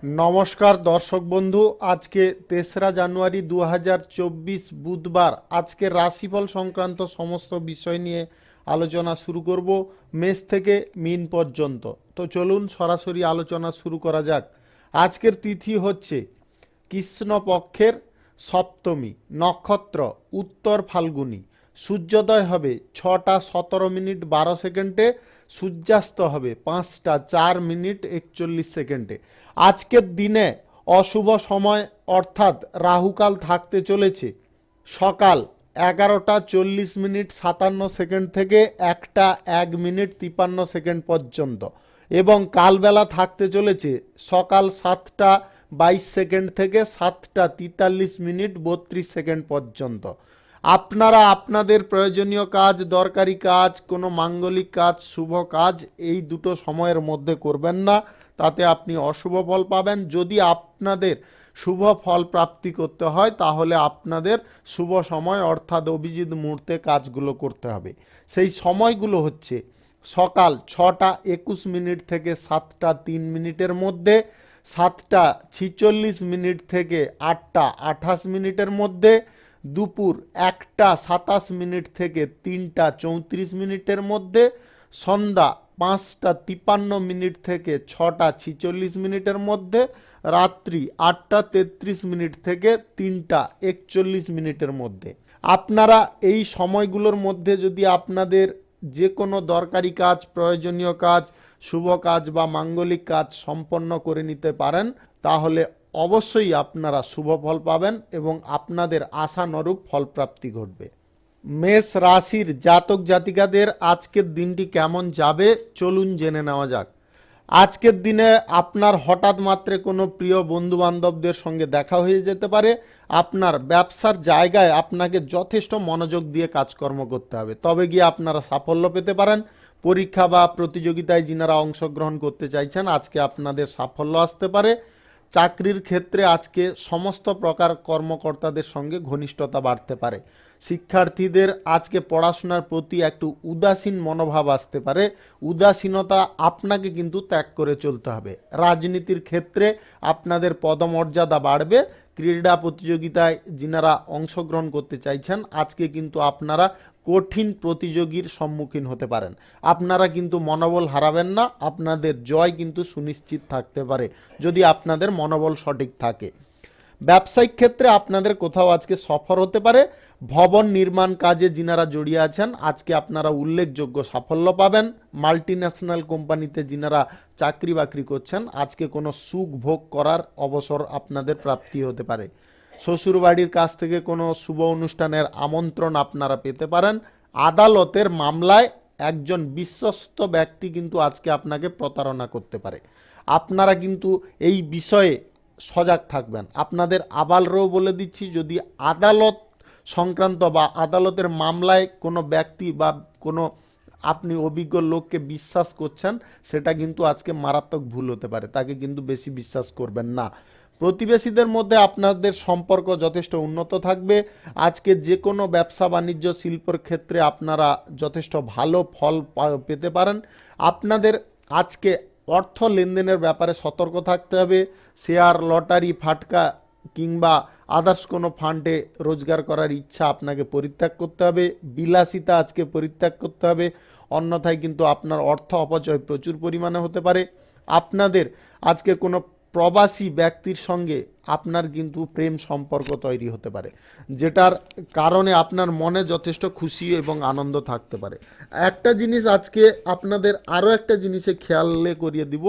নমস্কার দর্শক বন্ধু, আজকে 3রা জানুয়ারি 2024 বুধবার। আজকে রাশিফল সংক্রান্ত সমস্ত বিষয় নিয়ে আলোচনা শুরু করব, মেষ থেকে মীন পর্যন্ত। তো চলুন সরাসরি আলোচনা শুরু করা যাক। আজকের তিথি হচ্ছে কৃষ্ণপক্ষের সপ্তমী, নক্ষত্র উত্তর ফাল্গুনী, সূর্যোদয় হবে 6টা 17 মিনিট 12 সেকেন্ডে, সূর্যাস্ত হবে 5টা 4 মিনিট 41 সেকেন্ডে। আজকের দিনে অশুভ সময় অর্থাৎ রাহুকাল থাকতে চলেছে সকাল 11টা 40 মিনিট 57 সেকেন্ড থেকে 1টা 1 মিনিট 53 সেকেন্ড পর্যন্ত, এবং কালবেলা থাকতে চলেছে সকাল 7টা 22 সেকেন্ড থেকে 7টা 43 মিনিট 32 সেকেন্ড পর্যন্ত। আপনারা আপনাদের প্রয়োজনীয় কাজ, দরকারি কাজ, কোনো মাঙ্গলিক কাজ, শুভ কাজ এই দুটো সময়ের মধ্যে করবেন না, তাতে আপনি অশুভ ফল পাবেন। যদি আপনাদের শুভ ফল প্রাপ্তি করতে হয় তাহলে আপনাদের শুভ সময় অর্থাৎ অভিজিৎ মুহূর্তে কাজগুলো করতে হবে। সেই সময়গুলো হচ্ছে সকাল 6টা 21 মিনিট থেকে 7টা 3 মিনিটের মধ্যে, 7টা 46 মিনিট থেকে 8টা 28 মিনিটের মধ্যে, দুপুর 1টা 27 মিনিট থেকে 3টা 34 মিনিটের মধ্যে, সন্ধ্যা 5টা 53 মিনিট থেকে 6টা 46 মিনিটের মধ্যে, রাত্রি 8টা 33 মিনিট থেকে 3টা 41 মিনিটের মধ্যে। আপনারা এই সময়গুলোর মধ্যে যদি আপনাদের যে কোনো দরকারি কাজ, প্রয়োজনীয় কাজ, শুভ কাজ বা মাঙ্গলিক কাজ সম্পন্ন করে নিতে পারেন তাহলে অবশ্যই আপনারা শুভ ফল পাবেন এবং আপনাদের আশানুরূপ ফলপ্রাপ্তি ঘটবে। মেষ রাশির জাতক জাতিকাদের আজকের দিনটি কেমন যাবে চলুন জেনে নেওয়া যাক। আজকের দিনে আপনার হঠাৎ মাত্রে কোনো প্রিয় বন্ধু বান্ধবদের সঙ্গে দেখা হয়ে যেতে পারে। আপনার ব্যবসার জায়গায় আপনাকে যথেষ্ট মনোযোগ দিয়ে কাজকর্ম করতে হবে, তবে গিয়ে আপনারা সাফল্য পেতে পারেন। পরীক্ষা বা প্রতিযোগিতায় যিনারা অংশগ্রহণ করতে চাইছেন আজকে আপনাদের সাফল্য আসতে পারে। চাকরির ক্ষেত্রে আজকে সমস্ত প্রকার কর্মকর্তাদের সঙ্গে ঘনিষ্ঠতা বাড়তে পারে। শিক্ষার্থীদের আজকে পড়াশোনার প্রতি একটু উদাসীন মনোভাব আসতে পারে। উদাসীনতা আপনাকে কিন্তু ত্যাগ করে চলতে হবে। রাজনীতির ক্ষেত্রে আপনাদের পদমর্যাদা বাড়বে। ক্রীড়া প্রতিযোগিতায় যিনারা অংশগ্রহণ করতে চাইছেন আজকে কিন্তু আপনারা কঠিন প্রতিযোগীর সম্মুখীন হতে পারেন। আপনারা কিন্তু মনোবল হারাবেন না, আপনাদের জয় কিন্তু সুনিশ্চিত থাকতে পারে যদি আপনাদের মনোবল সঠিক থাকে। ব্যবসায়িক ক্ষেত্রে আপনাদের কোথাও আজকে সফর হতে পারে। ভবন নির্মাণ কাজে যিনারা জড়িয়ে আছেন আজকে আপনারা উল্লেখযোগ্য সাফল্য পাবেন। মাল্টিন্যাশনাল কোম্পানিতে যিনারা চাকরি বাকরি করছেন আজকে কোনো সুখ ভোগ করার অবসর আপনাদের প্রাপ্তি হতে পারে। শ্বশুরবাড়ির কাছ থেকে কোনো শুভ অনুষ্ঠানের আমন্ত্রণ আপনারা পেতে পারেন। আদালতের মামলায় একজন বিশ্বস্ত ব্যক্তি কিন্তু আজকে আপনাকে প্রতারণা করতে পারে। আপনারা কিন্তু এই বিষয়ে সজাগ থাকবেন। আপনাদের আবালও বলে দিচ্ছি, যদি আদালত সংক্রান্ত বা আদালতের মামলায় কোনো ব্যক্তি বা কোনো আপনি অভিজ্ঞ লোককে বিশ্বাস করছেন সেটা কিন্তু আজকে মারাত্মক ভুল হতে পারে, তাকে কিন্তু বেশি বিশ্বাস করবেন না। প্রতিবেশীদের মধ্যে আপনাদের সম্পর্ক যথেষ্ট উন্নত থাকবে। আজকে যে কোনো ব্যবসা বাণিজ্য শিল্পের ক্ষেত্রে আপনারা যথেষ্ট ভালো ফল পেতে পারেন। আপনাদের আজকে অর্থ লেনদেনের ব্যাপারে সতর্ক থাকতে হবে। শেয়ার, লটারি, ফাটকা কিংবা আদার্স কোনো ফান্ডে রোজগার করার ইচ্ছা আপনাকে পরিত্যাগ করতে হবে। বিলাসিতা আজকে পরিত্যাগ করতে হবে, অন্যথায় কিন্তু আপনার অর্থ অপচয় প্রচুর পরিমাণে হতে পারে। আপনাদের আজকে কোনো প্রবাসী ব্যক্তির সঙ্গে আপনার কিন্তু প্রেম সম্পর্ক তৈরি হতে পারে, যেটার কারণে আপনার মনে যথেষ্ট খুশি এবং আনন্দ থাকতে পারে। একটা জিনিস আজকে আপনাদের আরও একটা জিনিসে খেয়ালে করিয়ে দিব,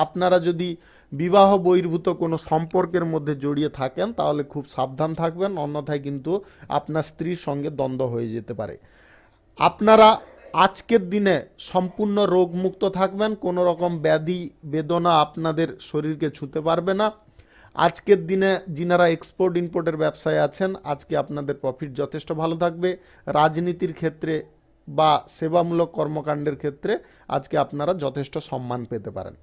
আপনারা যদি বিবাহ বহির্ভূত কোনো সম্পর্কের মধ্যে জড়িয়ে থাকেন তাহলে খুব সাবধান থাকবেন, অন্যথায় কিন্তু আপনার স্ত্রীর সঙ্গে দ্বন্দ্ব হয়ে যেতে পারে। আপনারা আজকের দিনে সম্পূর্ণ রোগমুক্ত থাকবেন, কোনো রকম ব্যাধি বেদনা আপনাদের শরীরকে ছুঁতে পারবে না। আজকের দিনে যিনারা এক্সপোর্ট ইম্পোর্টের ব্যবসায় আছেন আজকে আপনাদের প্রফিট যথেষ্ট ভালো থাকবে। রাজনীতির ক্ষেত্রে বা সেবামূলক কর্মকাণ্ডের ক্ষেত্রে আজকে আপনারা যথেষ্ট সম্মান পেতে পারেন।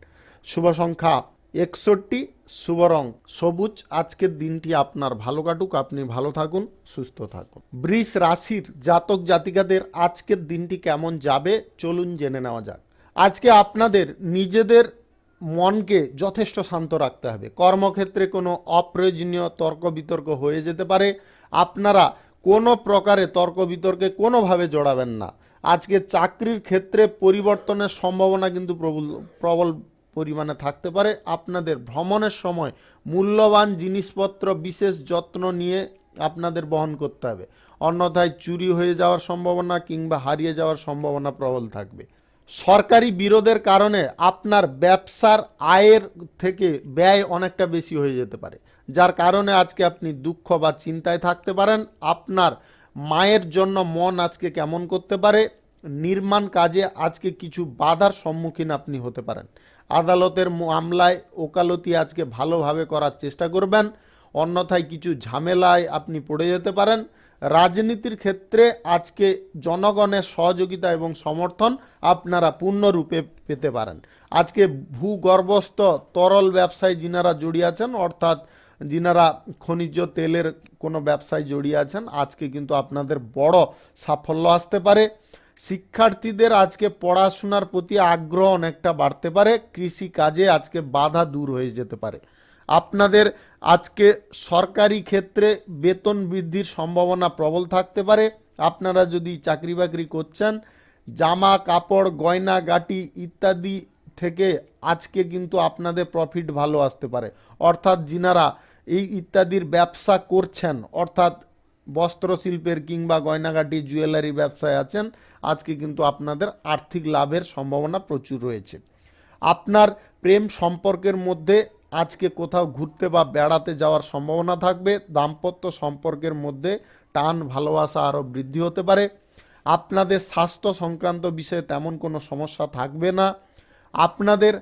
শুভ সংখ্যা 61, শুভ রং সবুজ। আজকের দিনটি আপনার ভালো কাটুক, আপনি ভালো থাকুন, সুস্থ থাকুন। বৃষ রাশির জাতক জাতিকাদের আজকের দিনটি কেমন যাবে চলুন জেনে নেওয়া যাক। আজকে আপনাদের নিজেদের মনকে যথেষ্ট শান্ত রাখতে হবে। কর্মক্ষেত্রে কোনো অপ্রয়োজনীয় তর্ক বিতর্ক হয়ে যেতে পারে, আপনারা কোনো প্রকারে তর্ক বিতর্কে কোনোভাবে জড়াবেন না। আজকে চাকরির ক্ষেত্রে পরিবর্তনের সম্ভাবনা কিন্তু প্রবল প্রবল পরিমাণে থাকতে পারে। আপনাদের ভ্রমণের সময় মূল্যবান জিনিসপত্র বিশেষ যত্ন নিয়ে আপনাদের বহন করতে হবে, অন্যথায় চুরি হয়ে যাওয়ার সম্ভাবনা কিংবা হারিয়ে যাওয়ার সম্ভাবনা প্রবল থাকবে। সরকারি বিরোধের কারণে আপনার ব্যবসার আয়ের থেকে ব্যয় অনেকটা বেশি হয়ে যেতে পারে, যার কারণে আজকে আপনি দুঃখ বা চিন্তায় থাকতে পারেন। আপনার মায়ের জন্য মন আজকে কেমন করতে পারে। নির্মাণ কাজে আজকে কিছু বাধার সম্মুখীন আপনি হতে পারেন। আদালতের মামলায় ওকালতি আজকে ভালোভাবে করার চেষ্টা করবেন, অন্যথায় কিছু ঝামেলায় আপনি পড়ে যেতে পারেন। রাজনীতির ক্ষেত্রে আজকে জনগণের সহযোগিতা এবং সমর্থন আপনারা পূর্ণরূপে পেতে পারেন। আজকে ভূগর্ভস্থ তরল ব্যবসায় যিনারা জড়িয়ে আছেন, অর্থাৎ যিনারা খনিজ তেলের কোনো ব্যবসায় জড়িয়ে আছেন, আজকে কিন্তু আপনাদের বড় সাফল্য আসতে পারে। শিক্ষার্থীদের আজকে পড়াশোনার প্রতি আগ্রহ অনেকটা বাড়তে পারে। কৃষি কাজে আজকে বাধা দূর হয়ে যেতে পারে। আপনাদের আজকে সরকারি ক্ষেত্রে বেতন বৃদ্ধির সম্ভাবনা প্রবল থাকতে পারে। আপনারা যদি চাকরি বাকরি করছেন, জামা কাপড় গয়না গাটি ইত্যাদি থেকে আজকে কিন্তু আপনাদের প্রফিট ভালো আসতে পারে। অর্থাৎ যিনারা এই ইত্যাদির ব্যবসা করছেন, অর্থাৎ বস্ত্রশিল্পের কিংবা গয়নাগাটি জুয়েলারি ব্যবসায় আছেন, আজকে কিন্তু আপনাদের আর্থিক লাভের সম্ভাবনা প্রচুর রয়েছে। আপনার প্রেম সম্পর্কের মধ্যে আজকে কোথাও ঘুরতে বা বেড়াতে যাওয়ার সম্ভাবনা থাকবে। দাম্পত্য সম্পর্কের মধ্যে টান ভালোবাসা আরও বৃদ্ধি হতে পারে। আপনাদের স্বাস্থ্য সংক্রান্ত বিষয়ে তেমন কোনো সমস্যা থাকবে না। আপনাদের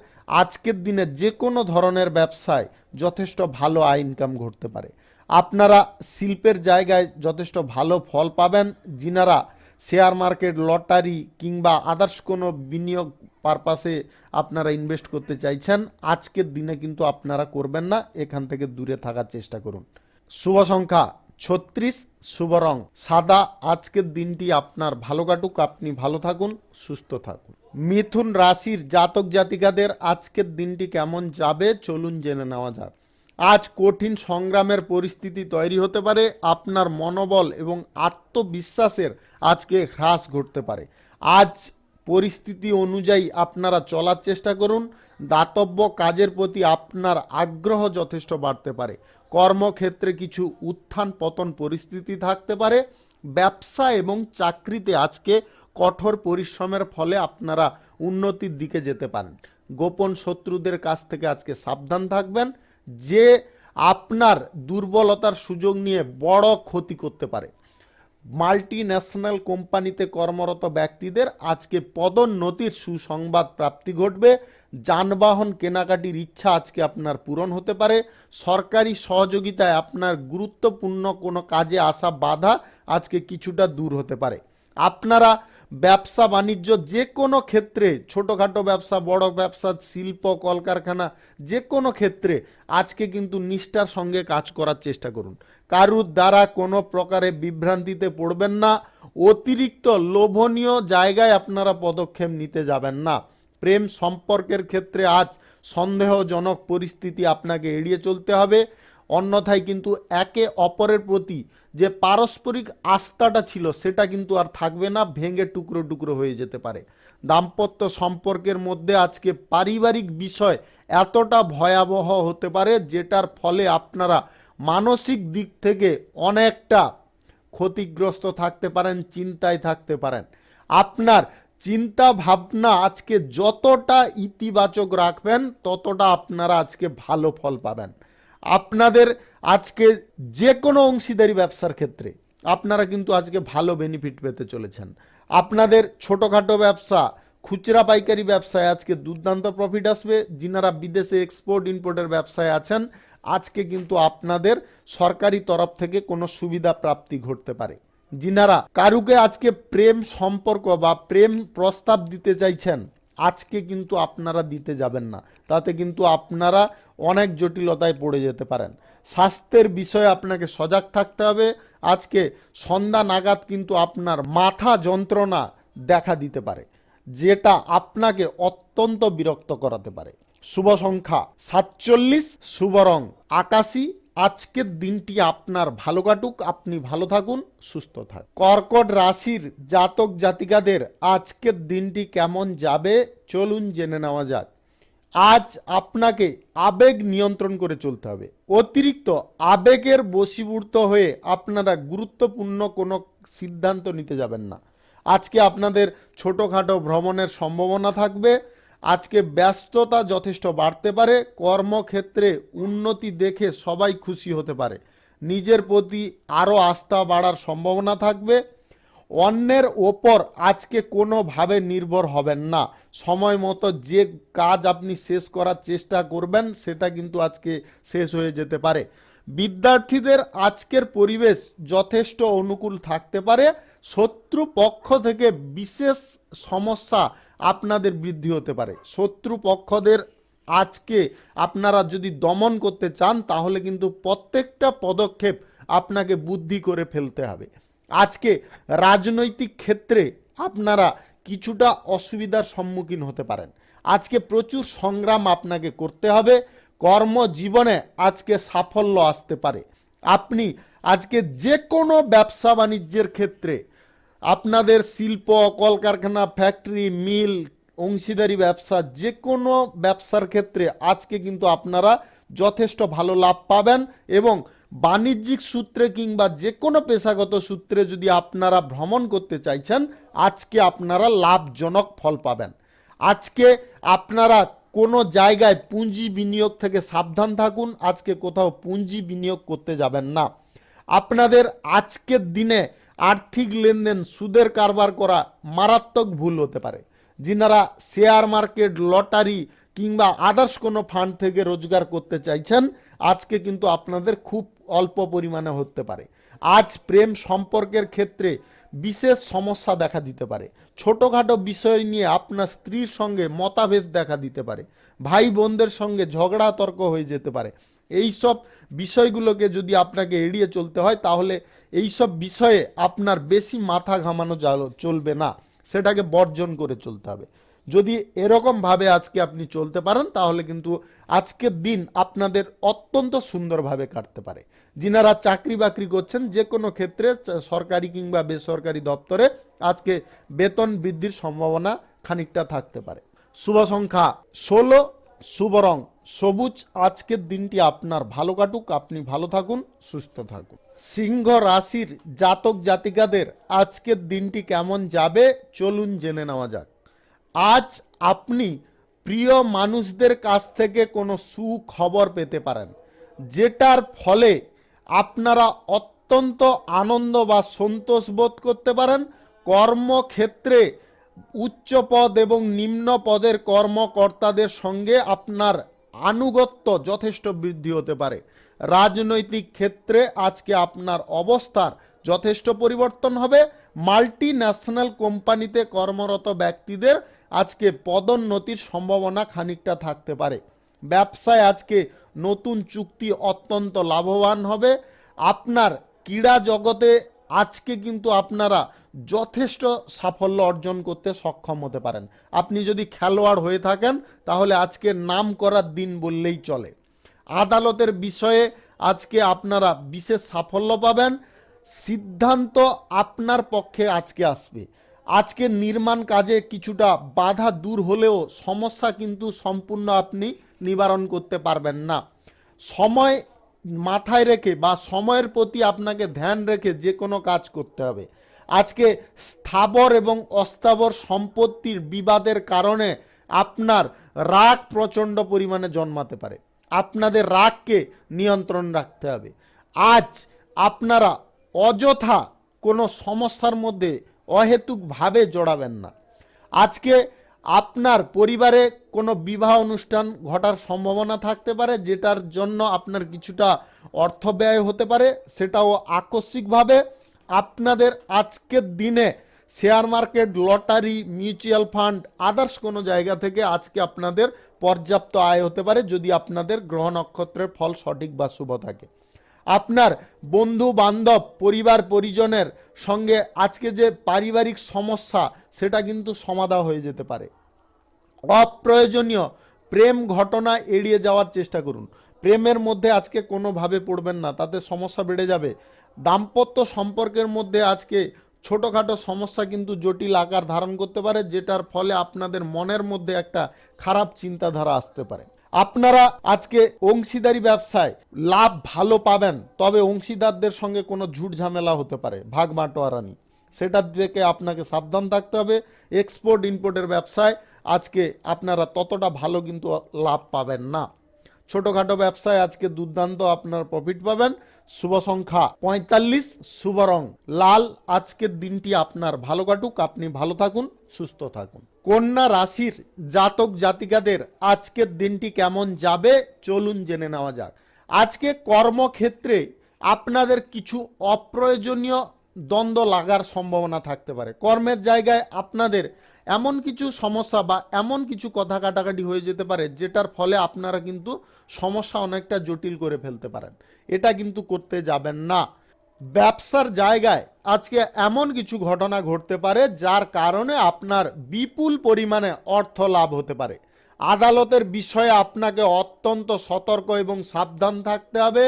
আজকের দিনে যে কোনো ধরনের ব্যবসায় যথেষ্ট ভালো আয় ইনকাম ঘটতে পারে। আপনারা শিল্পের জায়গায় যথেষ্ট ভালো ফল পাবেন। যিনারা শেয়ার মার্কেট লটারি কিংবা আদার্স কোনো বিনিয়োগ পারপাসে আপনারা ইনভেস্ট করতে চাইছেন, আজকের দিনে কিন্তু আপনারা করবেন না, এখান থেকে দূরে থাকার চেষ্টা করুন। শুভ সংখ্যা 36, শুভ রং সাদা। আজকের দিনটি আপনার ভালো কাটুক, আপনি ভালো থাকুন, সুস্থ থাকুন। মিথুন রাশির জাতক জাতিকাদের আজকের দিনটি কেমন যাবে চলুন জেনে নেওয়া যাক। আজ কঠিন সংগ্রামের পরিস্থিতি তৈরি হতে পারে। আপনার মনোবল এবং আত্মবিশ্বাসের আজকে হ্রাস ঘটতে পারে। আজ পরিস্থিতি অনুযায়ী আপনারা চলার চেষ্টা করুন। দাতব্য কাজের প্রতি আপনার আগ্রহ যথেষ্ট বাড়তে পারে। কর্মক্ষেত্রে কিছু উত্থান পতন পরিস্থিতি থাকতে পারে। ব্যবসা এবং চাকরিতে আজকে কঠোর পরিশ্রমের ফলে আপনারা উন্নতির দিকে যেতে পারেন। গোপন শত্রুদের কাছ থেকে আজকে সাবধান থাকবেন, যে আপনার দুর্বলতার সুযোগ নিয়ে বড় ক্ষতি করতে পারে। মাল্টি ন্যাশনাল কোম্পানিতে কর্মরত ব্যক্তিদের আজকে পদোন্নতির সুসংবাদ প্রাপ্তি ঘটবে। যানবাহন কেনাকাটির ইচ্ছা আজকে আপনার পূরণ হতে পারে। সরকারি সহযোগিতায় আপনার গুরুত্বপূর্ণ কোনো কাজে আসা বাধা আজকে কিছুটা দূর হতে পারে। আপনারা ব্যবসা বাণিজ্য যে কোনো ক্ষেত্রে, ছোটোখাটো ব্যবসা বড় ব্যবসা শিল্প কলকারখানা যে কোনো ক্ষেত্রে আজকে কিন্তু নিষ্ঠার সঙ্গে কাজ করার চেষ্টা করুন। কারুর দ্বারা কোনো প্রকারে বিভ্রান্তিতে পড়বেন না। অতিরিক্ত লোভনীয় জায়গায় আপনারা পদক্ষেপ নিতে যাবেন না। প্রেম সম্পর্কের ক্ষেত্রে আজ সন্দেহজনক পরিস্থিতি আপনাকে এড়িয়ে চলতে হবে, অন্যথায় কিন্তু একে অপরের প্রতি যে পারস্পরিক আস্থাটা ছিল সেটা কিন্তু আর থাকবে না, ভেঙে টুকরো টুকরো হয়ে যেতে পারে। দাম্পত্য সম্পর্কের মধ্যে আজকে পারিবারিক বিষয় এতটা ভয়াবহ হতে পারে যেটার ফলে আপনারা মানসিক দিক থেকে অনেকটা ক্ষতিগ্রস্ত থাকতে পারেন, চিন্তায় থাকতে পারেন। আপনার চিন্তা ভাবনা আজকে যতটা ইতিবাচক রাখবেন ততটা আপনারা আজকে ভালো ফল পাবেন। আপনাদের আজকে যে কোনো অংশীদারি ব্যবসার ক্ষেত্রে আপনারা কিন্তু আজকে ভালো বেনিফিট পেতে চলেছেন। আপনাদের ছোটোখাটো ব্যবসা খুচরা পাইকারি ব্যবসায় আজকে দুর্দান্ত প্রফিট আসবে। যিনারা বিদেশে এক্সপোর্ট ইম্পোর্টের ব্যবসায় আছেন, আজকে কিন্তু আপনাদের সরকারি তরফ থেকে কোনো সুবিধা প্রাপ্তি ঘটতে পারে। যিনারা কারুকে আজকে প্রেম সম্পর্ক বা প্রেম প্রস্তাব দিতে চাইছেন, আজকে কিন্তু আপনারা দিতে যাবেন না, তাতে কিন্তু আপনারা অনেক জটিলতায় পড়ে যেতে পারেন। স্বাস্থ্যের বিষয়ে আপনাকে সজাগ থাকতে হবে। আজকে সন্ধ্যা নাগাদ কিন্তু আপনার মাথা যন্ত্রণা দেখা দিতে পারে, যেটা আপনাকে অত্যন্ত বিরক্ত করাতে পারে। শুভ সংখ্যা 47, শুভ রং আকাশী। আজকের দিনটি আপনার ভালো কাটুক, আপনি ভালো থাকুন, সুস্থ থাকুন। কর্কট রাশির জাতক জাতিকাদের আজকের দিনটি কেমন যাবে চলুন জেনে নেওয়া যাক। আজ আপনাকে আবেগ নিয়ন্ত্রণ করে চলতে হবে। অতিরিক্ত আবেগের বশীভূত হয়ে আপনারা গুরুত্বপূর্ণ কোনো সিদ্ধান্ত নিতে যাবেন না। আজকে আপনাদের ছোটোখাটো ভ্রমণের সম্ভাবনা থাকবে। আজকে ব্যস্ততা যথেষ্ট বাড়তে পারে। কর্মক্ষেত্রে উন্নতি দেখে সবাই খুশি হতে পারে। নিজের প্রতি আরও আস্থা বাড়ার সম্ভাবনা থাকবে। অন্যের ওপর আজকে কোনোভাবে নির্ভর হবেন না। সময় মতো যে কাজ আপনি শেষ করার চেষ্টা করবেন সেটা কিন্তু আজকে শেষ হয়ে যেতে পারে। বিদ্যার্থীদের আজকের পরিবেশ যথেষ্ট অনুকূল থাকতে পারে। শত্রু পক্ষ থেকে বিশেষ সমস্যা আপনাদের বৃদ্ধি হতে পারে। শত্রু পক্ষদের আজকে আপনারা যদি দমন করতে চান তাহলে কিন্তু প্রত্যেকটা পদক্ষেপ আপনাকে বুদ্ধি করে ফেলতে হবে। আজকে রাজনৈতিক ক্ষেত্রে আপনারা কিছুটা অসুবিধার সম্মুখীন হতে পারেন। আজকে প্রচুর সংগ্রাম আপনাকে করতে হবে। কর্মজীবনে আজকে সাফল্য আসতে পারে। আপনি আজকে যে কোনো ব্যবসা বাণিজ্যের ক্ষেত্রে আপনাদের শিল্প, কলকারখানা, ফ্যাক্টরি, মিল, অংশীদারি ব্যবসা, যে কোনো ব্যবসার ক্ষেত্রে আজকে কিন্তু আপনারা যথেষ্ট ভালো লাভ পাবেন। এবং বাণিজ্যিক সূত্রে কিংবা যে কোনো পেশাগত সূত্রে যদি আপনারা ভ্রমণ করতে চাইছেন আজকে আপনারা লাভজনক ফল পাবেন। আজকে আপনারা কোনো জায়গায় পুঁজি বিনিয়োগ থেকে সাবধান থাকুন। আজকে কোথাও পুঁজি বিনিয়োগ করতে যাবেন না। আপনাদের আজকের দিনে আর্থিক লেনদেন, সুদের কারবার করা মারাত্মক ভুল হতে পারে। যিনারা শেয়ার মার্কেট, লটারি কিংবা আদার্স কোনো ফান্ড থেকে রোজগার করতে চাইছেন আজকে কিন্তু আপনাদের খুব অল্প পরিমাণে হতে পারে। আজ প্রেম সম্পর্কের ক্ষেত্রে বিশেষ সমস্যা দেখা দিতে পারে। ছোটোখাটো বিষয় নিয়ে আপনার স্ত্রীর সঙ্গে মতভেদ দেখা দিতে পারে। ভাই বোনদের সঙ্গে ঝগড়া তর্ক হয়ে যেতে পারে। এই সব বিষয়গুলোকে যদি আপনাকে এড়িয়ে চলতে হয় তাহলে এই সব বিষয়ে আপনার বেশি মাথা ঘামানো চলবে না, সেটাকে বর্জন করে চলতে হবে। যদি এরকমভাবে আজকে আপনি চলতে পারেন তাহলে কিন্তু আজকের দিন আপনাদের অত্যন্ত সুন্দরভাবে কাটতে পারে। যিনারা চাকরি বাকরি করছেন যে কোনো ক্ষেত্রে সরকারি কিংবা বেসরকারি দপ্তরে আজকে বেতন বৃদ্ধির সম্ভাবনা খানিকটা থাকতে পারে। শুভ সংখ্যা 16, শুভ রং সবুজ। আজকের দিনটি আপনার ভালো কাটুক, আপনি ভালো থাকুন, সুস্থ থাকুন। সিংহ রাশির জাতক জাতিকাদের আজকের দিনটি কেমন যাবে চলুন জেনে নেওয়া যাক। আজ আপনি প্রিয় মানুষদের কাছ থেকে কোনো সুখবর পেতে পারেন, যেটার ফলে আপনারা অত্যন্ত আনন্দ বা সন্তোষ বোধ করতে পারেন। কর্মক্ষেত্রে উচ্চ পদ এবং নিম্ন পদের কর্মকর্তাদের সঙ্গে আপনার আনুগত্য যথেষ্ট বৃদ্ধি হতে পারে। রাজনৈতিক ক্ষেত্রে আজকে আপনার অবস্থার যথেষ্ট পরিবর্তন হবে। মাল্টি ন্যাশনাল কোম্পানিতে কর্মরত ব্যক্তিদের আজকে পদোন্নতির সম্ভাবনা খানিকটা থাকতে পারে। ব্যবসায় আজকে নতুন চুক্তি অত্যন্ত লাভবান হবে। আপনার ক্রীড়া জগতে আজকে কিন্তু আপনারা যথেষ্ট সাফল্য অর্জন করতে সক্ষম হতে পারেন। আপনি যদি খেলোয়াড় হয়ে থাকেন তাহলে আজকে নাম করার দিন বললেই চলে। আদালতের বিষয়ে আজকে আপনারা বিশেষ সাফল্য পাবেন। সিদ্ধান্ত আপনার পক্ষে আজকে আসবে। আজকে নির্মাণ কাজে কিছুটা বাধা দূর হলেও সমস্যা কিন্তু সম্পূর্ণ আপনি নিবারণ করতে পারবেন না। সময় মাথায় রেখে বা সময়ের প্রতি আপনাকে ধ্যান রেখে যে কোনো কাজ করতে হবে। আজকে স্থাবর এবং অস্থাবর সম্পত্তির বিবাদের কারণে আপনার রাগ প্রচণ্ড পরিমাণে জন্মাতে পারে। আপনাদের রাগকে নিয়ন্ত্রণ রাখতে হবে। আজ আপনারা অযথা কোনো সমস্যার মধ্যে অহেতুকভাবে জড়াবেন না। আজকে আপনার পরিবারে কোনো বিবাহ অনুষ্ঠান ঘটার সম্ভাবনা থাকতে পারে, যেটার জন্য আপনার কিছুটা অর্থ ব্যয় হতে পারে, সেটাও আকস্মিকভাবে। আপনাদের আজকের দিনে share market, lottery, mutual fund, others কোনো জায়গা থেকে আজকে আপনাদের পর্যাপ্ত আয় হতে পারে যদি আপনাদের গ্রহ নক্ষত্রের ফল সঠিক বা শুভ থাকে। আপনার বন্ধু বান্ধব, পরিবার পরিজনের সঙ্গে আজকে যে পারিবারিক সমস্যা সেটা কিন্তু সমাধা হয়ে যেতে পারে। অপ্রয়োজনীয় প্রেম ঘটনা এড়িয়ে যাওয়ার চেষ্টা করুন। প্রেমের মধ্যে আজকে কোনোভাবে পড়বেন না, তাতে সমস্যা বেড়ে যাবে। দাম্পত্য সম্পর্কের মধ্যে আজকে ছোটোখাটো সমস্যা কিন্তু জটিল আকার ধারণ করতে পারে, যেটার ফলে আপনাদের মনের মধ্যে একটা খারাপ চিন্তাধারা আসতে পারে। আপনারা আজকে অংশীদারি ব্যবসায় লাভ ভালো পাবেন, তবে অংশীদারদের সঙ্গে কোনো ঝুট ঝামেলা হতে পারে, ভাগ বাটোয়ারানি, সেটার থেকে আপনাকে সাবধান থাকতে হবে। এক্সপোর্ট ইম্পোর্টের ব্যবসায় আজকে আপনারা ততটা ভালো কিন্তু লাভ পাবেন না। ছোটোখাটো ব্যবসায় আজকে দুর্দান্ত আপনার প্রফিট পাবেন। শুভ সংখ্যা 45, শুভ রং লাল। আজকের দিনটি আপনার ভালো কাটুক, আপনি ভালো থাকুন, সুস্থ থাকুন। কন্যা রাশির জাতক জাতিকাদের আজকের দিনটি কেমন যাবে চলুন জেনে নেওয়া যাক। আজকে কর্মক্ষেত্রে আপনাদের কিছু অপ্রয়োজনীয় দ্বন্দ্ব লাগার সম্ভাবনা থাকতে পারে। কর্মের জায়গায় আপনাদের এমন কিছু সমস্যা বা এমন কিছু কথা কাটাকাটি হয়ে যেতে পারে, যেটার ফলে আপনারা কিন্তু সমস্যা অনেকটা জটিল করে ফেলতে পারেন। এটা কিন্তু করতে যাবেন না। ব্যবসার জায়গায় আজকে এমন কিছু ঘটনা ঘটতে পারে, যার কারণে আপনার বিপুল পরিমাণে অর্থ লাভ হতে পারে। আদালতের বিষয়ে আপনাকে অত্যন্ত সতর্ক এবং সাবধান থাকতে হবে,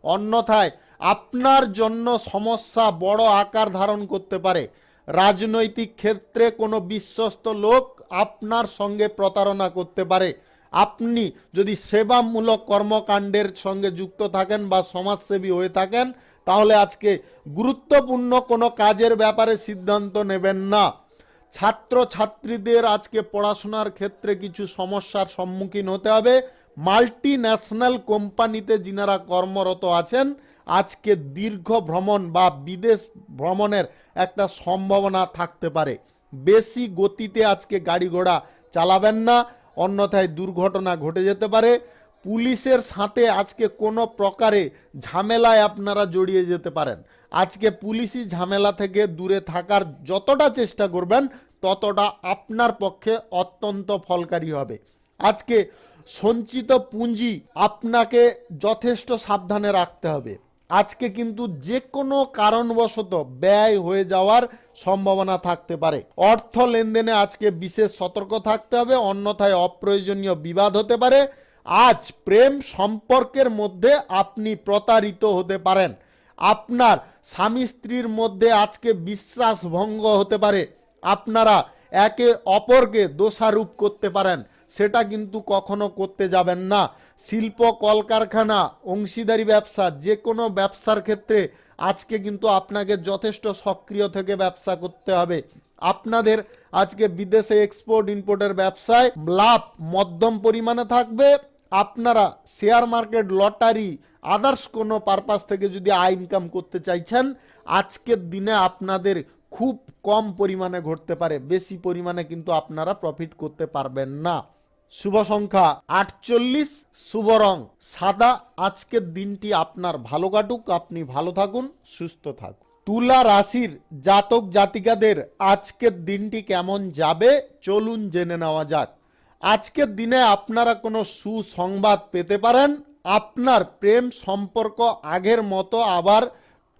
অন্যথায় আপনার জন্য সমস্যা বড় আকার ধারণ করতে পারে। রাজনৈতিক ক্ষেত্রে কোনো বিশ্বস্ত লোক আপনার সঙ্গে প্রতারণা করতে পারে। আপনি যদি সেবামূলক কর্মকাণ্ডের সঙ্গে যুক্ত থাকেন বা সমাজসেবী হয়ে থাকেন, তাহলে আজকে গুরুত্বপূর্ণ কোনো কাজের ব্যাপারে সিদ্ধান্ত নেবেন না। ছাত্র ছাত্রীদের আজকে পড়াশোনার ক্ষেত্রে কিছু সমস্যার সম্মুখীন হতে হবে। মাল্টি ন্যাশনাল কোম্পানিতে যিনারা কর্মরত আছেন, আজকে দীর্ঘ ভ্রমণ বা বিদেশ ভ্রমণের একটা সম্ভাবনা থাকতে পারে। বেশি গতিতে আজকে গাড়ি ঘোড়া চালাবেন না, অন্যথায় দুর্ঘটনা ঘটে যেতে পারে। পুলিশের সাথে আজকে কোনো প্রকারে ঝামেলায় আপনারা জড়িয়ে যেতে পারেন। আজকে পুলিশি ঝামেলা থেকে দূরে থাকার যতটা চেষ্টা করবেন, ততটা আপনার পক্ষে অত্যন্ত ফলকারী হবে। আজকে সঞ্চিত পুঁজি আপনাকে যথেষ্ট সাবধানে রাখতে হবে। আজকে কিন্তু যে কোনো কারণবশত ব্যয় হয়ে যাওয়ার সম্ভাবনা থাকতে পারে। অর্থ লেনদেনে আজকে বিশেষ সতর্ক থাকতে হবে, অন্যথায় অপ্রয়োজনীয় বিবাদ হতে পারে। আজ প্রেম সম্পর্কের মধ্যে আপনি প্রতারিত হতে পারেন। আপনার স্বামী স্ত্রীর মধ্যে আজকে বিশ্বাস ভঙ্গ হতে পারে। আপনারা একে অপরকে দোষারোপ করতে পারেন, সেটা কিন্তু কখনো করতে যাবেন না। শিল্প কলকারখানা, অংশীদারি ব্যবসা, যে কোনো ব্যবসার ক্ষেত্রে আজকে কিন্তু আপনাকে যথেষ্ট সক্রিয় থেকে ব্যবসা করতে হবে। আপনাদের আজকে বিদেশে এক্সপোর্ট ইম্পোর্টের ব্যবসায় লাভ মধ্যম পরিমাণে থাকবে। আপনারা শেয়ার মার্কেট, লটারি, আদার্স কোনো পারপাস থেকে যদি আয় ইনকাম করতে চাইছেন, আজকের দিনে আপনাদের খুব কম পরিমাণে ঘটতে পারে, বেশি পরিমাণে কিন্তু আপনারা প্রফিট করতে পারবেন না। শুভ সংখ্যা 48, শুভ রং সাদা। আজকের দিনটি আপনার ভালো কাটুক, আপনি ভালো থাকুন, সুস্থ থাকুন। তুলা রাশির জাতক জাতিকাদের আজকের দিনটি কেমন যাবে চলুন জেনে নেওয়া যাক। আজকের দিনে আপনারা কোনো সুসংবাদ পেতে পারেন। আপনার প্রেম সম্পর্ক আগের মতো আবার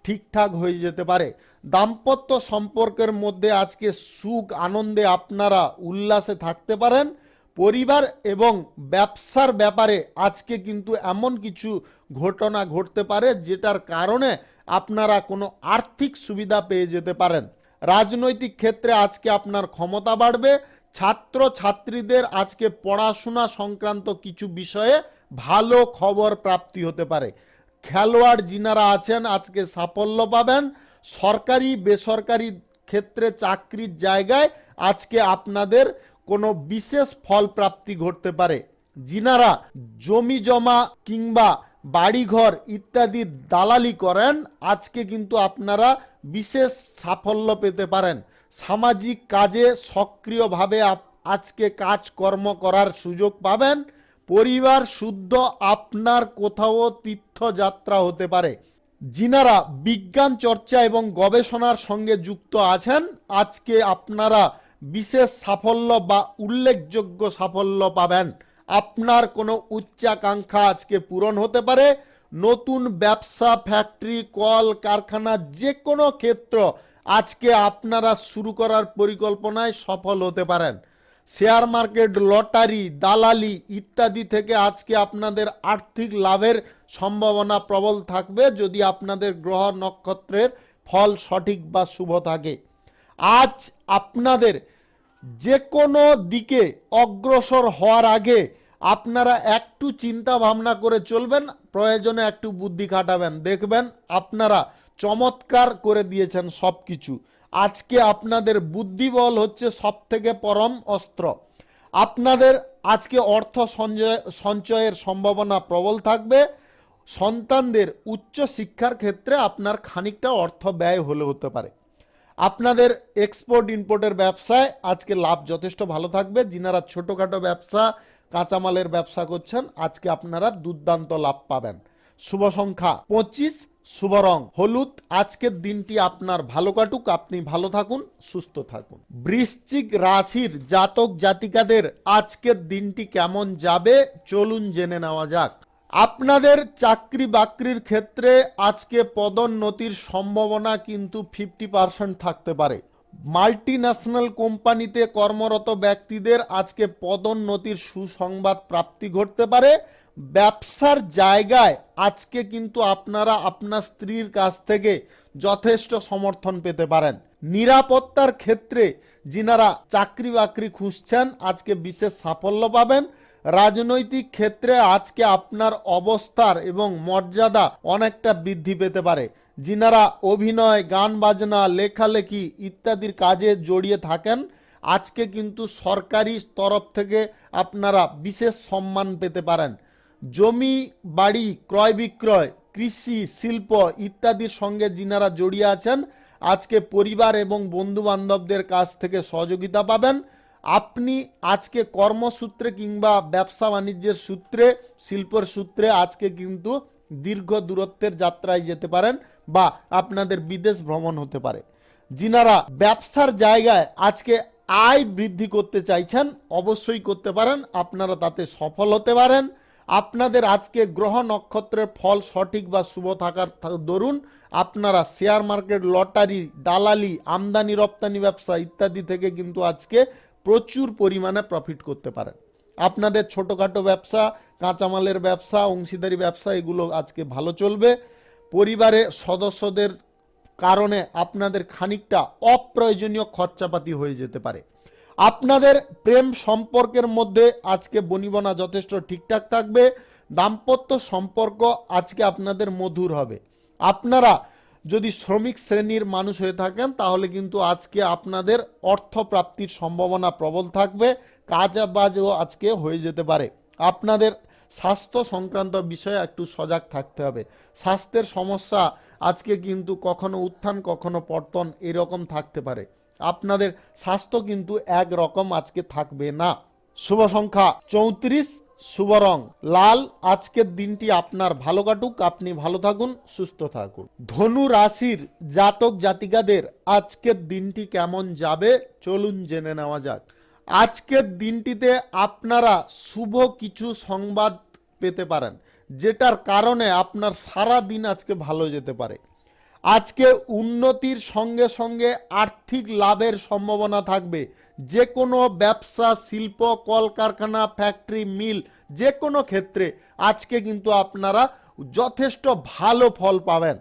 ঠিকঠাক হয়ে যেতে পারে। দাম্পত্য সম্পর্কের মধ্যে আজকে সুখ আনন্দে আপনারা উল্লাসে থাকতে পারেন। পরিবার এবং ব্যবসার ব্যাপারে আজকে কিন্তু এমন কিছু ঘটনা ঘটতে পারে, যেটার কারণে আপনারা কোনো আর্থিক সুবিধা পেয়ে যেতে পারেন। রাজনৈতিক ক্ষেত্রে আজকে আপনার ক্ষমতা বাড়বে। ছাত্র ছাত্রীদের আজকে পড়াশোনা সংক্রান্ত কিছু বিষয়ে ভালো খবর প্রাপ্তি হতে পারে। খেলোয়াড় যিনারা আছেন আজকে সাফল্য পাবেন। সরকারি বেসরকারি ক্ষেত্রে চাকরির জায়গায় আজকে আপনাদের কোনো বিশেষ ফল প্রাপ্তি ঘটতে পারে। যিনারা জমি জমা কিংবা বাড়িঘর ইত্যাদি দালালি করেন, আজকে কিন্তু আপনারা বিশেষ সাফল্য পেতে পারেন। সামাজিক কাজে সক্রিয়ভাবে আজকে কাজকর্ম করার সুযোগ পাবেন। পরিবার শুদ্ধ আপনার কোথাও তীর্থযাত্রা হতে পারে। যিনারা বিজ্ঞান চর্চা এবং গবেষণার সঙ্গে যুক্ত আছেন, আজকে আপনারা বিশেষ সাফল্য বা উল্লেখযোগ্য সাফল্য পাবেন। আপনার কোনো উচ্চাকাঙ্ক্ষা আজকে পূরণ হতে পারে। নতুন ব্যবসা, ফ্যাক্টরি, কল কারখানা, যে কোনো ক্ষেত্র আজকে আপনারা শুরু করার পরিকল্পনায় সফল হতে পারেন। শেয়ার মার্কেট, লটারি, দালালি ইত্যাদি থেকে আজকে আপনাদের আর্থিক লাভের সম্ভাবনা প্রবল থাকবে যদি আপনাদের গ্রহ নক্ষত্রের ফল সঠিক বা শুভ থাকে। আজ আপনাদের যে কোনো দিকে অগ্রসর হওয়ার আগে আপনারা একটু চিন্তা ভাবনা করে চলবেন, প্রয়োজনে একটু বুদ্ধি খাটাবেন, দেখবেন আপনারা চমৎকার করে দিয়েছেন সব কিছু। আজকে আপনাদের বুদ্ধিবল হচ্ছে সব থেকে পরম অস্ত্র। আপনাদের আজকে অর্থ সঞ্চয়ের সম্ভাবনা প্রবল থাকবে। সন্তানদের উচ্চ শিক্ষার ক্ষেত্রে আপনার খানিকটা অর্থ ব্যয় হলে হতে পারে। আপনাদের এক্সপোর্ট ইম্পোর্টের ব্যবসায় আজকে লাভ যথেষ্ট ভালো থাকবে। যিনারা ছোটোখাটো ব্যবসা, কাঁচামালের ব্যবসা করছেন, আজকে আপনারা দুর্দান্ত লাভ পাবেন। শুভ সংখ্যা 25, শুভ রং হলুদ। আজকের দিনটি আপনার ভালো কাটুক, আপনি ভালো থাকুন, সুস্থ থাকুন। বৃশ্চিক রাশির জাতক জাতিকাদের আজকের দিনটি কেমন যাবে চলুন জেনে নেওয়া যাক। আপনাদের চাকরি বাকরির ক্ষেত্রে আজকে পদোন্নতির সম্ভাবনা কিন্তু 50% থাকতে পারে। মাল্টি ন্যাশনাল কোম্পানিতে কর্মরত ব্যক্তিদের আজকে পদোন্নতির সুসংবাদ প্রাপ্তি ঘটতে পারে। ব্যবসার জায়গায় আজকে কিন্তু আপনারা আপনার স্ত্রীর কাছ থেকে যথেষ্ট সমর্থন পেতে পারেন। নিরাপত্তার ক্ষেত্রে যিনারা চাকরি বাকরি খুঁজছেন আজকে বিশেষ সাফল্য পাবেন। রাজনৈতিক ক্ষেত্রে আজকে আপনার অবস্থার এবং মর্যাদা অনেকটা বৃদ্ধি পেতে পারে। যিনারা অভিনয়, গান বাজনা, লেখালেখি ইত্যাদির কাজে জড়িয়ে থাকেন আজকে কিন্তু সরকারি তরফ থেকে আপনারা বিশেষ সম্মান পেতে পারেন। জমি বাড়ি ক্রয় বিক্রয়, কৃষি, শিল্প ইত্যাদির সঙ্গে যিনারা জড়িয়ে আছেন আজকে পরিবার এবং বন্ধু বান্ধবদের কাছ থেকে সহযোগিতা পাবেন। আপনি আজকে কর্মসূত্রে কিংবা ব্যবসা বাণিজ্যের সূত্রে, শিল্পের সূত্রে আজকে কিন্তু দীর্ঘ দূরত্বের যাত্রায় যেতে পারেন বা আপনাদের বিদেশ ভ্রমণ হতে পারে। যিনারা ব্যবসার জায়গায় আজকে আয় বৃদ্ধি করতে চাইছেন অবশ্যই করতে পারেন, আপনারা তাতে সফল হতে পারেন। আপনাদের আজকে গ্রহ নক্ষত্রের ফল সঠিক বা শুভ থাকার দরুন আপনারা শেয়ার মার্কেট, লটারি, দালালি, আমদানি রপ্তানি ব্যবসা ইত্যাদি থেকে কিন্তু আজকে প্রচুর পরিমাণে প্রফিট করতে পারেন। আপনাদের ছোটোখাটো ব্যবসা, কাঁচামালের ব্যবসা, অংশীদারি ব্যবসা এগুলো আজকে ভালো চলবে। পরিবারের সদস্যদের কারণে আপনাদের খানিকটা অপ্রয়োজনীয় খরচাপাতি হয়ে যেতে পারে। আপনাদের প্রেম সম্পর্কের মধ্যে আজকে বনিবনা যথেষ্ট ঠিকঠাক থাকবে। দাম্পত্য সম্পর্ক আজকে আপনাদের মধুর হবে। আপনারা যদি শ্রমিক শ্রেণীর মানুষ হয়ে থাকেন তাহলে কিন্তু আজকে আপনাদের অর্থ প্রাপ্তির সম্ভাবনা প্রবল থাকবে। কাজ বাজও আজকে হয়ে যেতে পারে। আপনাদের স্বাস্থ্য সংক্রান্ত বিষয়ে একটু সজাগ থাকতে হবে। স্বাস্থ্যের সমস্যা আজকে কিন্তু কখনো উত্থান কখনো পতন এরকম থাকতে পারে। আপনাদের স্বাস্থ্য কিন্তু একরকম আজকে থাকবে না। শুভ সংখ্যা 34, শুভ রং লাল। আজকের দিনটি আপনার ভালো কাটুক, আপনি ভালো থাকুন, সুস্থ থাকুন। ধনু রাশির জাতক জাতিকাদের আজকের দিনটি কেমন যাবে চলুন জেনে নেওয়া যাক। আজকের দিনটিতে আপনারা শুভ কিছু সংবাদ পেতে পারেন, যেটার কারণে আপনার সারা দিন আজকে ভালো যেতে পারে। আজকে উন্নতির সঙ্গে সঙ্গে আর্থিক লাভের সম্ভাবনা থাকবে। যে কোনো ব্যবসা, শিল্প, কলকারখানা, ফ্যাক্টরি, মিল যে কোনো ক্ষেত্রে আজকে কিন্তু আপনারা যথেষ্ট ভালো ফল পাবেন।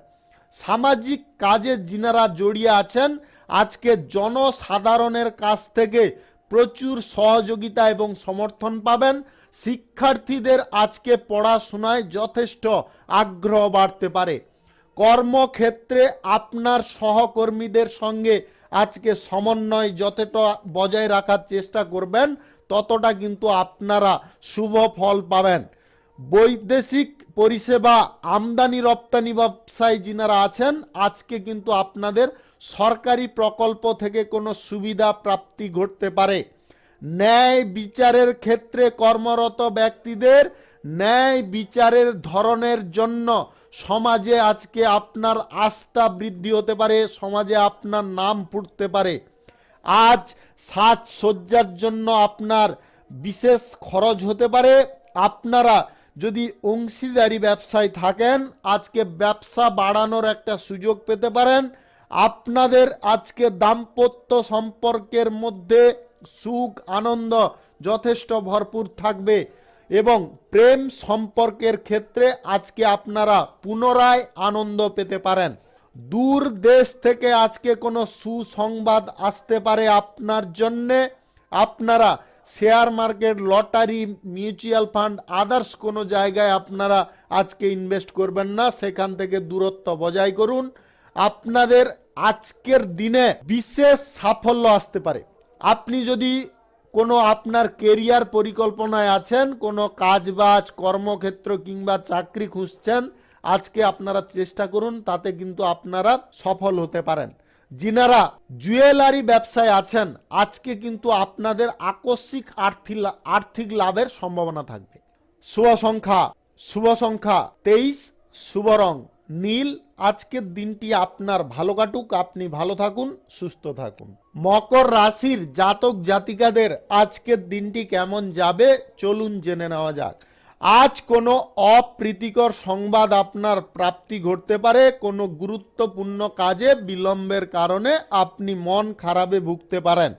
সামাজিক কাজে যিনারা জড়িয়ে আছেন আজকে জনসাধারণের কাছ থেকে প্রচুর সহযোগিতা এবং সমর্থন পাবেন। শিক্ষার্থীদের আজকে পড়াশোনায় যথেষ্ট আগ্রহ বাড়তে পারে। কর্মক্ষেত্রে আপনার সহকর্মীদের সঙ্গে আজকে সমন্বয় যতটা বজায় রাখার চেষ্টা করবেন ততটা কিন্তু আপনারা শুভ ফল পাবেন। বৈদেশিক পরিষেবা, আমদানি রপ্তানি ব্যবসায় যিনারা আছেন আজকে কিন্তু আপনাদের সরকারি প্রকল্প থেকে কোনো সুবিধা প্রাপ্তি ঘটতে পারে। ন্যায় বিচারের ক্ষেত্রে কর্মরত ব্যক্তিদের ন্যায় বিচারের ধরনের জন্য সমাজে আজকে আপনার আস্থা বৃদ্ধি হতে পারে, সমাজে আপনার নাম ফুটতে পারে। আজ সাজসজ্জার জন্য আপনার বিশেষ খরচ হতে পারে। আপনারা যদি অংশীদারি ব্যবসায় থাকেন আজকে ব্যবসা বাড়ানোর একটা সুযোগ পেতে পারেন। আপনাদের আজকে দাম্পত্য সম্পর্কের মধ্যে সুখ আনন্দ যথেষ্ট ভরপুর থাকবে এবং প্রেম সম্পর্কের ক্ষেত্রে আজকে আপনারা পুনরায় আনন্দ পেতে পারেন। দূর দেশ থেকে আজকে কোনো সুসংবাদ আসতে পারে আপনার জন্যে। আপনারা share market, lottery, mutual fund, others কোনো জায়গায় আপনারা আজকে ইনভেস্ট করবেন না, সেখান থেকে দূরত্ব বজায় করুন। আপনাদের আজকের দিনে বিশেষ সাফল্য আসতে পারে। আপনি যদি কোনো আপনার কেরিয়ার পরিকল্পনায় আছেন, কোনো কাজবাজ, কর্মক্ষেত্র কিংবা চাকরি খুঁজছেন, আজকে আপনারা চেষ্টা করুন, তাতে কিন্তু আপনারা সফল হতে পারেন। যিনারা জুয়েলারি ব্যবসায় আছেন, আজকে কিন্তু আপনাদের আকস্মিক আর্থিক লাভের সম্ভাবনা থাকবে। শুভ সংখ্যা 23, শুভ রং নীল। আজকের দিনটি আপনার ভালো কাটুক, আপনি ভালো থাকুন, সুস্থ থাকুন। মকর রাশির জাতক জাতিকাদের আজকের দিনটি কেমন যাবে চলুন জেনে নেওয়া যাক। আজ কোনো অপ্রীতিকর সংবাদ আপনার প্রাপ্তি ঘটতে পারে। কোনো গুরুত্বপূর্ণ কাজে বিলম্বের কারণে আপনি মন খারাপে ভুগতে পারেন।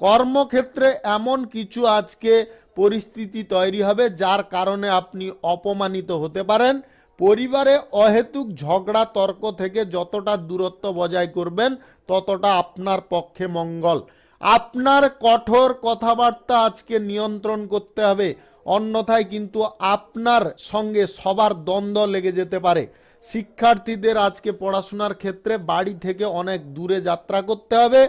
কর্মক্ষেত্রে এমন কিছু আজকে পরিস্থিতি তৈরি হবে যার কারণে আপনি অপমানিত হতে পারেন। পরিবারে অহেতুক ঝগড়া তর্ক থেকে যতটা দূরত্ব বজায় করবেন ততটা আপনার পক্ষে মঙ্গল। আপনার কঠোর কথাবার্তা আজকে নিয়ন্ত্রণ করতে হবে, অন্যথায় কিন্তু আপনার সঙ্গে সবার দ্বন্দ্ব লেগে যেতে পারে। শিক্ষার্থীদের আজকে পড়াশোনার ক্ষেত্রে বাড়ি থেকে অনেক দূরে যাত্রা করতে হবে।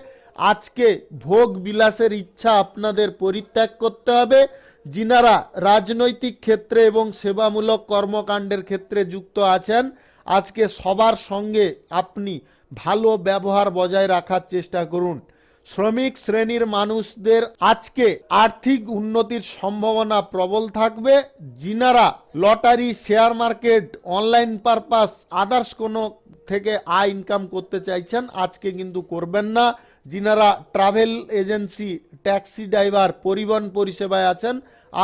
আজকে ভোগ বিলাসের ইচ্ছা আপনাদের পরিত্যাগ করতে হবে। যিনারা রাজনৈতিক ক্ষেত্রে এবং সেবামূলক কর্মকাণ্ডের ক্ষেত্রে যুক্ত আছেন, আজকে সবার সঙ্গে আপনি ভালো ব্যবহার বজায় রাখার চেষ্টা করুন। শ্রমিক শ্রেণীর মানুষদের আজকে আর্থিক উন্নতির সম্ভাবনা প্রবল থাকবে। যিনারা lottery, share market, online purpose, others কোনো থেকে আয় ইনকাম করতে চাইছেন, আজকে কিন্তু করবেন না। যিনারা ট্রাভেল এজেন্সি, ট্যাক্সি ড্রাইভার, পরিবহন পরিষেবায় আছেন,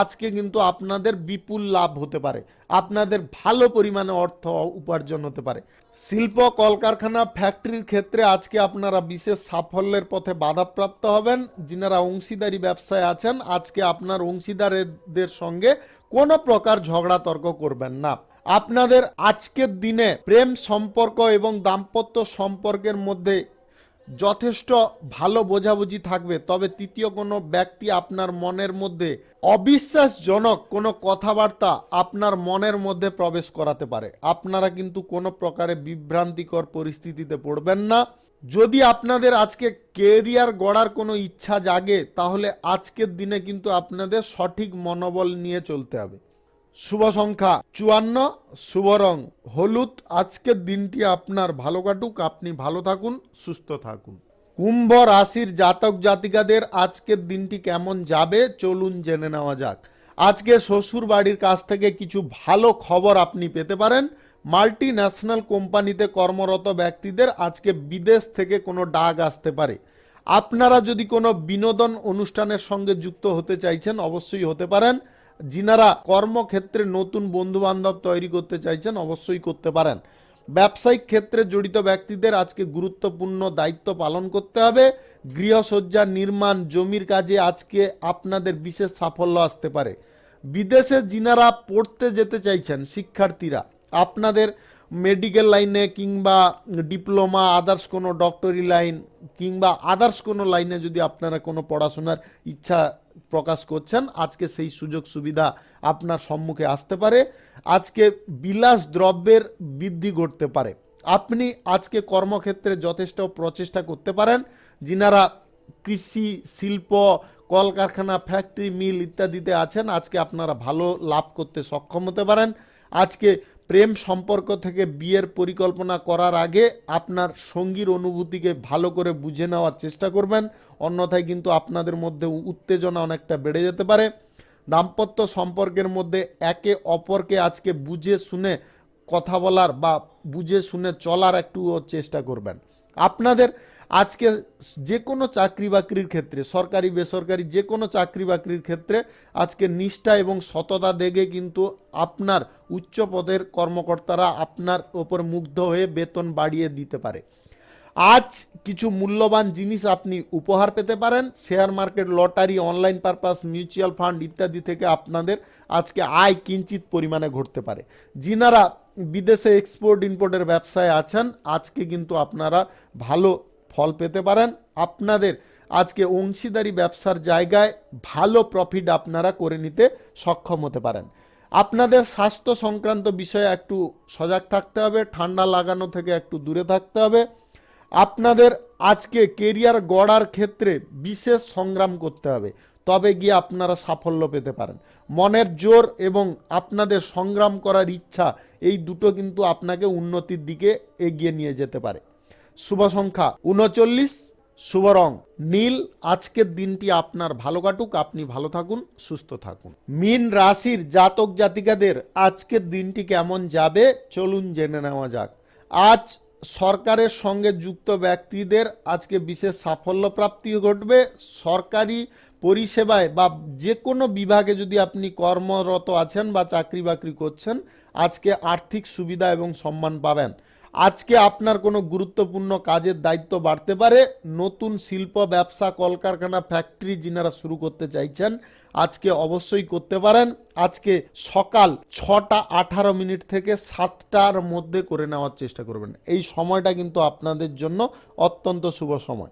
আজকে কিন্তু আপনাদের বিপুল লাভ হতে পারে, আপনাদের ভালো পরিমাণে অর্থ উপার্জন হতে পারে। শিল্প, কলকারখানা, ফ্যাক্টরির ক্ষেত্রে আজকে আপনারা বিশেষ সাফল্যের পথে বাধাপ্রাপ্ত হবেন। যিনারা অংশীদারি ব্যবসায় আছেন, আজকে আপনার অংশীদারদের সঙ্গে কোনো প্রকার ঝগড়া তর্ক করবেন না। আপনাদের আজকের দিনে প্রেম সম্পর্ক এবং দাম্পত্য সম্পর্কের মধ্যে যথেষ্ট ভালো বোঝাবুঝি থাকবে, তবে তৃতীয় কোনো ব্যক্তি আপনার মনের মধ্যে অবিশ্বাসজনক কোনো কথাবার্তা আপনার মনের মধ্যে প্রবেশ করাতে পারে। আপনারা কিন্তু কোনো প্রকারে বিভ্রান্তিকর পরিস্থিতিতে পড়বেন না। যদি আপনাদের আজকে কেরিয়ার গড়ার কোনো ইচ্ছা জাগে, তাহলে আজকের দিনে কিন্তু আপনাদের সঠিক মনোবল নিয়ে চলতে হবে। শুভ সংখ্যা 54, শুভ রং হলুদ। আজকের দিনটি আপনার ভালো কাটুক, আপনি ভালো থাকুন, সুস্থ থাকুন। কুম্ভ রাশির জাতক জাতিকাদের আজকের দিনটি কেমন যাবে চলুন জেনে নেওয়া যাক। আজকে শ্বশুর বাড়ির কাছ থেকে কিছু ভালো খবর আপনি পেতে পারেন। মাল্টি ন্যাশনাল কোম্পানিতে কর্মরত ব্যক্তিদের আজকে বিদেশ থেকে কোনো ডাক আসতে পারে। আপনারা যদি কোনো বিনোদন অনুষ্ঠানের সঙ্গে যুক্ত হতে চাইছেন, অবশ্যই হতে পারেন। যিনারা কর্মক্ষেত্রে নতুন বন্ধু বান্ধব তৈরি করতে চাইছেন, অবশ্যই করতে পারেন। ব্যবসায়িক ক্ষেত্রে জড়িত ব্যক্তিদের আজকে গুরুত্বপূর্ণ দায়িত্ব পালন করতে হবে। গৃহসজ্জা, নির্মাণ, জমির কাজে আজকে আপনাদের বিশেষ সাফল্য আসতে পারে। বিদেশে যিনারা পড়তে যেতে চাইছেন শিক্ষার্থীরা, আপনাদের মেডিকেল লাইনে কিংবা ডিপ্লোমা, আদার্স কোনো ডক্টরি লাইন কিংবা আদার্স কোনো লাইনে যদি আপনারা কোনো পড়াশোনার ইচ্ছা প্রকাশ করছেন, আজকে সেই সুযোগ সুবিধা আপনার সম্মুখে আসতে পারে। আজকে বিলাস দ্রব্যের বৃদ্ধি ঘটতে পারে। আপনি আজকে কর্মক্ষেত্রে যথেষ্ট প্রচেষ্টা করতে পারেন। যিনারা কৃষি, শিল্প, কলকারখানা, ফ্যাক্টরি, মিল ইত্যাদিতে আছেন, আজকে আপনারা ভালো লাভ করতে সক্ষম হতে পারেন। আজকে প্রেম সম্পর্ক থেকে বিয়ের পরিকল্পনা করার আগে আপনার সঙ্গীর অনুভূতিকে ভালো করে বুঝে নেওয়ার চেষ্টা করবেন, অন্যথায় কিন্তু আপনাদের মধ্যে উত্তেজনা অনেকটা বেড়ে যেতে পারে। দাম্পত্য সম্পর্কের মধ্যে একে অপরকে আজকে বুঝে শুনে কথা বলার বা বুঝে শুনে চলার একটু চেষ্টা করবেন। আপনাদের আজকে যে কোনো চাকরি বাকরির ক্ষেত্রে, সরকারি বেসরকারি যে কোনো চাকরি বাকরির ক্ষেত্রে আজকে নিষ্ঠা এবং সততা দেখে কিন্তু আপনার উচ্চ পদের কর্মকর্তারা আপনার ওপর মুগ্ধ হয়ে বেতন বাড়িয়ে দিতে পারে। আজ কিছু মূল্যবান জিনিস আপনি উপহার পেতে পারেন। Share market, lottery, online purpose, mutual fund ইত্যাদি থেকে আপনাদের আজকে আয় কিঞ্চিত পরিমাণে ঘটতে পারে। যিনারা বিদেশে এক্সপোর্ট ইম্পোর্টের ব্যবসায় আছেন, আজকে কিন্তু আপনারা ভালো ফল পেতে পারেন। আপনাদের আজকে অংশীদারি ব্যবসার জায়গায় ভালো প্রফিট আপনারা করে নিতে সক্ষম হতে পারেন। আপনাদের স্বাস্থ্য সংক্রান্ত বিষয়ে একটু সজাগ থাকতে হবে, ঠান্ডা লাগানো থেকে একটু দূরে থাকতে হবে। আপনাদের আজকে কেরিয়ার গড়ার ক্ষেত্রে বিশেষ সংগ্রাম করতে হবে, তবে গিয়ে আপনারা সাফল্য পেতে পারেন। মনের জোর এবং আপনাদের সংগ্রাম করার ইচ্ছা, এই দুটো কিন্তু আপনাকে উন্নতির দিকে এগিয়ে নিয়ে যেতে পারে। শুভ সংখ্যা 39, শুভ রং নীল। আজকের দিনটি আপনার ভালো কাটুক, আপনি ভালো থাকুন, সুস্থ থাকুন। মীন রাশির জাতক জাতিকাদের আজকের দিনটি কেমন যাবে চলুন জেনে নেওয়া যাক। আজ সরকারের সঙ্গে যুক্ত ব্যক্তিদের আজকে বিশেষ সাফল্য প্রাপ্তি ঘটবে। সরকারি পরিষেবায় বা যে কোনো বিভাগে যদি আপনি কর্মরত আছেন বা চাকরি বাকরি করছেন, আজকে আর্থিক সুবিধা এবং সম্মান পাবেন। আজকে আপনার কোনো গুরুত্বপূর্ণ কাজের দায়িত্ব বাড়তে পারে। নতুন শিল্প, ব্যবসা, কলকারখানা, ফ্যাক্টরি যিনারা শুরু করতে চাইছেন, আজকে অবশ্যই করতে পারেন। আজকে সকাল 6:18 থেকে 7টার মধ্যে করে নেওয়ার চেষ্টা করবেন। এই সময়টা কিন্তু আপনাদের জন্য অত্যন্ত শুভ সময়।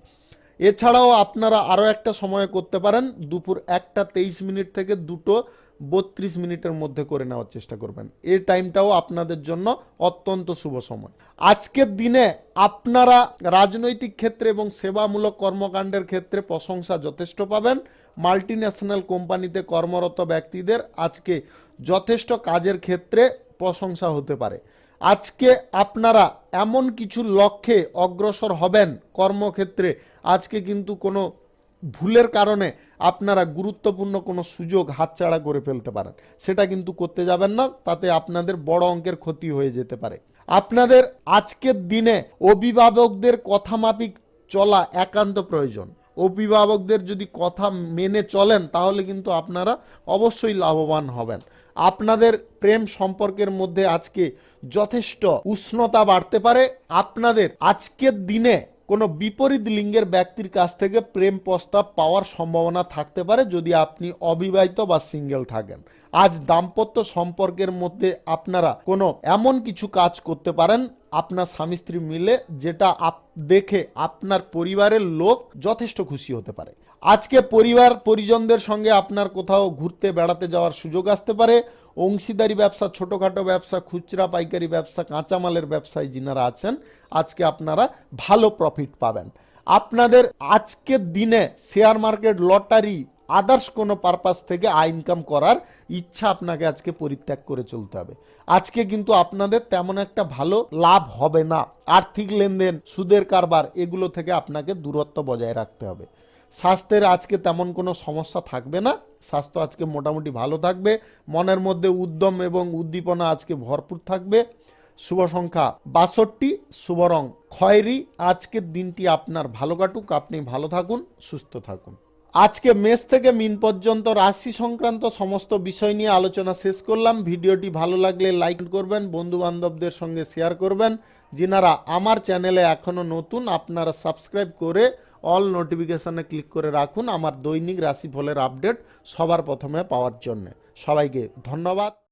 এছাড়াও আপনারা আরও একটা সময় করতে পারেন, দুপুর 1:23 থেকে 2:32 মধ্যে করে নেওয়ার চেষ্টা করবেন। এই টাইমটাও আপনাদের জন্য অত্যন্ত শুভ সময়। আজকের দিনে আপনারা রাজনৈতিক ক্ষেত্রে এবং সেবামূলক কর্মকাণ্ডের ক্ষেত্রে প্রশংসা যথেষ্ট পাবেন। মাল্টি ন্যাশনাল কোম্পানিতে কর্মরত ব্যক্তিদের আজকে যথেষ্ট কাজের ক্ষেত্রে প্রশংসা হতে পারে। আজকে আপনারা এমন কিছু লক্ষ্যে অগ্রসর হবেন কর্মক্ষেত্রে, আজকে কিন্তু কোনো ভুলের কারণে আপনারা গুরুত্বপূর্ণ কোনো সুযোগ হাতছাড়া করে ফেলতে পারেন। সেটা কিন্তু করতে যাবেন না, তাতে আপনাদের বড় অঙ্কের ক্ষতি হয়ে যেতে পারে। আপনাদের আজকের দিনে অভিভাবকদের কথা মাফিক চলা একান্ত প্রয়োজন। অভিভাবকদের যদি কথা মেনে চলেন, তাহলে কিন্তু আপনারা অবশ্যই লাভবান হবেন। আপনাদের প্রেম সম্পর্কের মধ্যে আজকে যথেষ্ট উষ্ণতা বাড়তে পারে। আপনাদের আজকের দিনে কোনো বিপরীত লিঙ্গের ব্যক্তির কাছ থেকে প্রেম প্রস্তাব পাওয়ার সম্ভাবনা থাকতে পারে, যদি আপনি অবিবাহিত বা সিঙ্গেল থাকেন। আজ দাম্পত্য সম্পর্কের মধ্যে আপনারা কোনো এমন কিছু কাজ করতে পারেন আপনার স্বামী স্ত্রী মিলে, যেটা দেখে আপনার পরিবারের লোক যথেষ্ট খুশি হতে পারে। আজকে পরিবার পরিজনদের সঙ্গে আপনার কোথাও ঘুরতে বেড়াতে যাওয়ার সুযোগ আসতে পারে। অংশীদারি ব্যবসা, ছোটোখাটো ব্যবসা, খুচরা পাইকারি ব্যবসা, কাঁচামালের ব্যবসায় যিনারা আছেন, আজকে আপনারা ভালো প্রফিট পাবেন। আপনাদের আজকের দিনে শেয়ার মার্কেট, লটারি, আদার্স কোনো পারপাস থেকে আয় ইনকাম করার ইচ্ছা আপনাকে আজকে পরিত্যাগ করে চলতে হবে। আজকে কিন্তু আপনাদের তেমন একটা ভালো লাভ হবে না। আর্থিক লেনদেন, সুদের কারবার, এগুলো থেকে আপনাকে দূরত্ব বজায় রাখতে হবে। স্বাস্থ্যের আজকে তেমন কোনো সমস্যা থাকবে না। স্বাস্থ্য আজকে মোটামুটি ভালো থাকবে। মনের মধ্যে উদ্যম এবং উদ্দীপনা আজকে ভরপুর থাকবে। শুভ সংখ্যা 62, শুভ রং খয়েরি। আজকের দিনটি আপনার ভালো কাটুক, আপনি ভালো থাকুন, সুস্থ থাকুন। আজকে মেষ থেকে মিন পর্যন্ত রাশি সংক্রান্ত সমস্ত বিষয় নিয়ে আলোচনা শেষ করলাম। ভিডিওটি ভালো লাগলে লাইক করবেন, বন্ধু বান্ধবদের সঙ্গে শেয়ার করবেন। যিনারা আমার চ্যানেলে এখনও নতুন, আপনারা সাবস্ক্রাইব করে অল নোটিফিকেশনে ক্লিক করে রাখুন আমার দৈনিক রাশিফলের আপডেট সবার প্রথমে পাওয়ার জন্য। সবাইকে ধন্যবাদ।